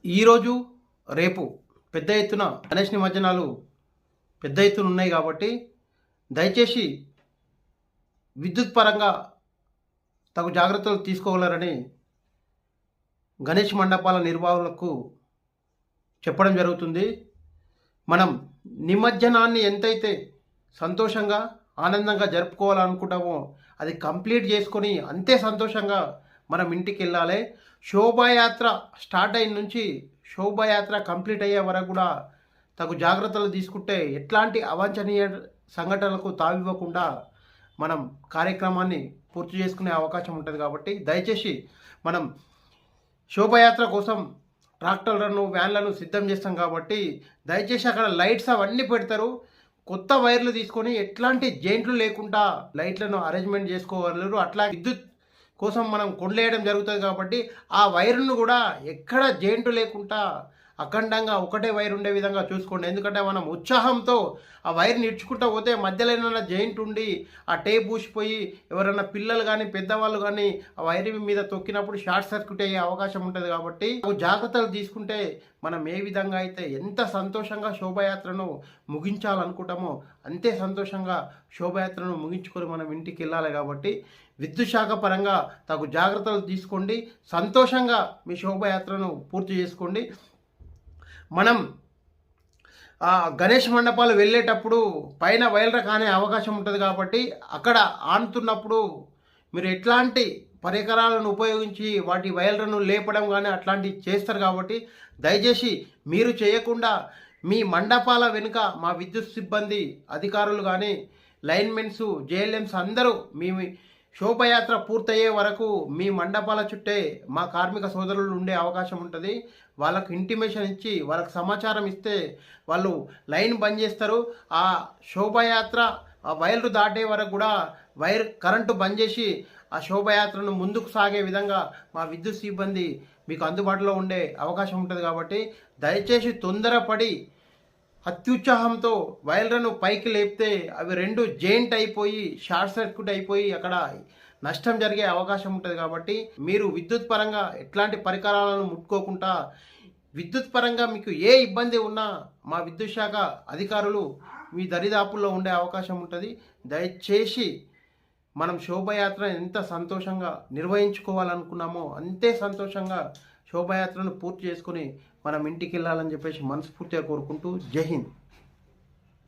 ఈరోజు రేపు పెద్ద ఎత్తున గణేష్ నిమజ్జనాలు పెద్ద ఎత్తున ఉన్నాయి కాబట్టి దయచేసి విద్యుత్ పరంగా తగు జాగ్రత్తలు తీసుకోగలరని గణేష్ మండపాల నిర్వాహకులకు చెప్పడం జరుగుతుంది. మనం నిమజ్జనాన్ని ఎంతైతే సంతోషంగా ఆనందంగా జరుపుకోవాలనుకుంటామో అది కంప్లీట్ చేసుకొని అంతే సంతోషంగా మనం ఇంటికి వెళ్ళాలి. శోభాయాత్ర స్టార్ట్ అయిన నుంచి శోభాయాత్ర కంప్లీట్ అయ్యే వరకు కూడా తగు జాగ్రత్తలు తీసుకుంటే ఎట్లాంటి అవాంఛనీయ సంఘటనలకు తావివ్వకుండా మనం కార్యక్రమాన్ని పూర్తి చేసుకునే అవకాశం ఉంటుంది. కాబట్టి దయచేసి మనం శోభాయాత్ర కోసం ట్రాక్టర్లను వ్యాన్లను సిద్ధం చేస్తాం కాబట్టి దయచేసి అక్కడ లైట్స్ అవన్నీ పెడతారు. కొత్త వైర్లు తీసుకొని ఎట్లాంటి జైంట్లు లేకుండా లైట్లను అరేంజ్మెంట్ చేసుకోగలరు. అట్లా విద్యుత్ కోసం మనం కొండలేయడం జరుగుతుంది కాబట్టి ఆ వైర్ను కూడా ఎక్కడ జైంటు లేకుండా అఖండంగా ఒకటే వైర్ ఉండే విధంగా చూసుకోండి. ఎందుకంటే మనం ఉత్సాహంతో ఆ వైర్ని ఇడ్చుకుంటూ పోతే మధ్యలో ఏమైనా జైంట్ ఉండి ఆ టేప్ ఊసిపోయి ఎవరైనా పిల్లలు కానీ పెద్దవాళ్ళు కానీ ఆ వైర్ మీద తొక్కినప్పుడు షార్ట్ సర్క్యూట్ అయ్యే అవకాశం ఉంటుంది. కాబట్టి జాగ్రత్తలు తీసుకుంటే మనం ఏ విధంగా అయితే ఎంత సంతోషంగా శోభాయాత్రను ముగించాలనుకుంటామో అంతే సంతోషంగా శోభాయాత్రను ముగించుకొని మనం ఇంటికి వెళ్ళాలి. కాబట్టి విద్యుత్ శాఖ పరంగా తగు జాగ్రత్తలు తీసుకోండి. సంతోషంగా మీ శోభాయాత్రను పూర్తి చేసుకోండి. మనం గణేష్ మండపాలు వెళ్ళేటప్పుడు పైన వైర్లు కానే అవకాశం ఉంటుంది కాబట్టి అక్కడ ఆనుతున్నప్పుడు మీరు ఎట్లాంటి పరికరాలను ఉపయోగించి వాటి వైర్లను లేపడం కానీ అట్లాంటివి చేస్తారు. కాబట్టి దయచేసి మీరు చేయకుండా మీ మండపాల వెనుక మా విద్యుత్ సిబ్బంది అధికారులు కానీ లైన్మెన్స్ జేఎల్ఎంస్ అందరూ మీ శోభయాత్ర పూర్తయ్యే వరకు మీ మండపాల చుట్టే మా కార్మిక సోదరులు ఉండే అవకాశం ఉంటుంది. వాళ్ళకు ఇంటిమేషన్ ఇచ్చి వాళ్ళకి సమాచారం ఇస్తే వాళ్ళు లైన్ బంద్ చేస్తారు. ఆ శోభయాత్ర ఆ వైర్లు దాటే వరకు కూడా కరెంటు బంద్ చేసి ఆ శోభయాత్రను ముందుకు సాగే విధంగా మా విద్యుత్ సిబ్బంది మీకు అందుబాటులో ఉండే అవకాశం ఉంటుంది. కాబట్టి దయచేసి తొందరపడి అత్యుత్సాహంతో వైర్లను పైకి లేపితే అవి రెండు జైంట్ అయిపోయి షార్ట్ సర్క్యూట్ అయిపోయి అక్కడ నష్టం జరిగే అవకాశం ఉంటుంది. కాబట్టి మీరు విద్యుత్ పరంగా ఎట్లాంటి పరికరాలను ముట్టుకోకుండా విద్యుత్ పరంగా మీకు ఏ ఇబ్బంది ఉన్నా మా విద్యుత్ శాఖ అధికారులు మీ దరిదాపుల్లో ఉండే అవకాశం ఉంటుంది. దయచేసి మనం శోభయాత్ర ఎంత సంతోషంగా నిర్వహించుకోవాలనుకున్నామో అంతే సంతోషంగా శోభయాత్రను పూర్తి చేసుకుని మనం ఇంటికి వెళ్ళాలని చెప్పేసి మనస్ఫూర్తిగా కోరుకుంటూ జై హింద్.